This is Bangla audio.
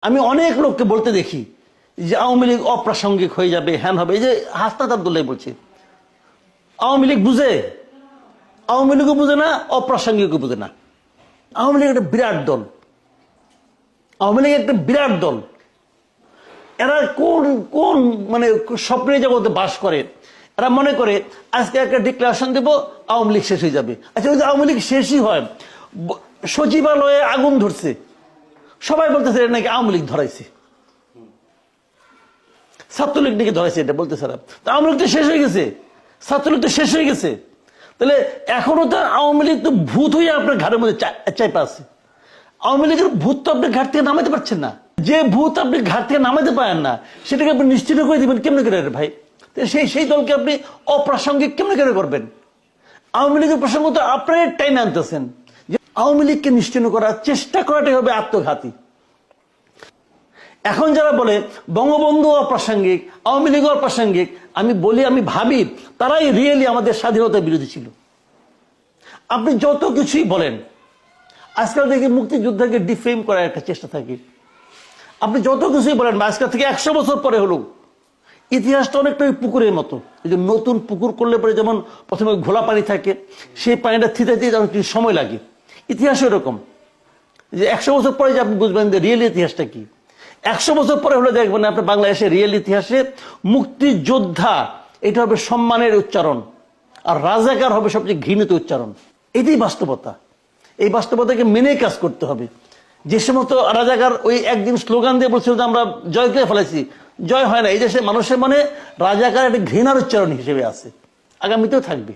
আমি অনেক লোককে বলতে দেখি যে আওয়ামী লীগ অপ্রাসঙ্গিক হয়ে যাবে, হ্যান হবে। এই যে হাসনাত আব্দুল্লাহ বলছে আওয়ামী লীগ বুঝে, আওয়ামী লীগও বুঝে না, অপ্রাসঙ্গিকও বুঝে না। আওয়ামী লীগ একটা বিরাট দল, আওয়ামী লীগ একটা বিরাট দল। এরা কোন কোন মানে স্বপ্নের জগতে বাস করে। এরা মনে করে আজকে একটা ডিক্লারেশন দেব, আওয়ামী লীগ শেষ হয়ে যাবে। আচ্ছা, ওই যে আওয়ামী লীগ শেষই হয়, সচিবালয়ে আগুন ধরছে, সবাই বলতেছে এটা নাকি আওয়ামী লীগ ধরাইছে, ছাত্রলীগ নাকি ধরাইছে, এটা বলতেছে। আওয়ামী লীগ তো শেষ হয়ে গেছে, ছাত্রলীগ তো শেষ হয়ে গেছে। তাহলে এখনো তো আওয়ামী লীগ তো ভূত হয়ে আপনার ঘাড়ের মধ্যে চাইপা আছে। আওয়ামী লীগের ভূত তো আপনি ঘাট থেকে নামাতে পারছেন না। যে ভূত আপনি ঘাট থেকে নামাতে পারেন না, সেটাকে আপনি নিশ্চিত করে দিবেন কেমনে করে ভাই? সেই দলকে আপনি অপ্রাসঙ্গিক কেমনে করে করবেন? আওয়ামী লীগের প্রসঙ্গ তো আপনার টাইম আনতেছেন। যে আওয়ামী লীগকে নিশ্চিন্ন করার চেষ্টা করাটাই হবে আত্মঘাতী। এখন যারা বলে বঙ্গবন্ধু অপ্রাসঙ্গিক, আওয়ামী লীগ অপ্রাসঙ্গিক, আমি বলি, আমি ভাবি তারাই রিয়েলি আমাদের স্বাধীনতার বিরোধী ছিল। আপনি যত কিছুই বলেন, আজকাল থেকে মুক্তিযুদ্ধকে ডিফেম করার একটা চেষ্টা থাকে। আপনি যত কিছুই বলেন, আজকাল থেকে 100 বছর পরে হলো, ইতিহাসটা অনেকটা ওই পুকুরের মতো। এই যে নতুন পুকুর করলে পরে যেমন প্রথমে ঘোলা পানি থাকে, সেই পানিটা থিতে দিয়ে যেমন কিছু সময় লাগে, ইতিহাস এরকম। যে 100 বছর পরে যে আপনি বুঝবেন যে রিয়েল ইতিহাসটা কি। 100 বছর পরে হলে দেখবেন আপনার বাংলাদেশের রিয়েল ইতিহাসে মুক্তিযোদ্ধা এটা হবে সম্মানের উচ্চারণ, আর রাজাকার হবে সবচেয়ে ঘৃণিত উচ্চারণ। এটাই বাস্তবতা। এই বাস্তবতাকে মেনে কাজ করতে হবে। যে সমস্ত রাজাকার ওই একদিন স্লোগান দিয়ে বলছিল যে আমরা জয় করে ফেলেছি, জয় হয় না। এই দেশে মানুষের মানে রাজাকার একটা ঘৃণার উচ্চারণ হিসেবে আছে, আগামীতেও থাকবে।